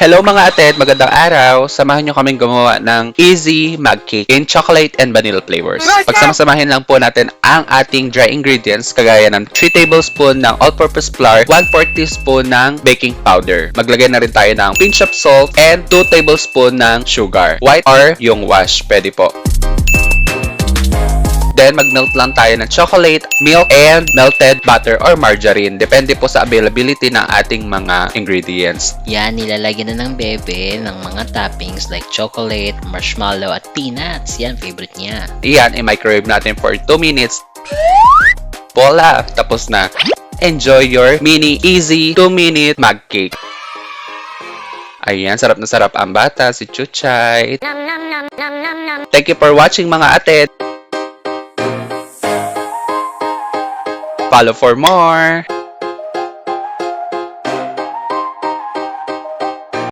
Hello mga ated, magandang araw. Samahan nyo kaming gumawa ng easy mug cake in chocolate and vanilla flavors. Pagsamasamahin lang po natin ang ating dry ingredients kagaya ng 3 tablespoon ng all-purpose flour, 1/4 teaspoon ng baking powder. Maglagay na rin tayo ng pinch of salt and 2 tablespoon ng sugar. White or yung wash, pwede po. Then, mag-melt lang tayo ng chocolate, milk, and melted butter or margarine. Depende po sa availability ng ating mga ingredients. Yan, nilalagyan na ng bebe ng mga toppings like chocolate, marshmallow, at peanuts. Yan, favorite niya. Iyan, i-microwave natin for 2 minutes. Voila! Tapos na. Enjoy your mini easy 2-minute mug cake. Ayan, sarap na sarap ang bata, si Chuchay. Thank you for watching mga ated. Follow for more.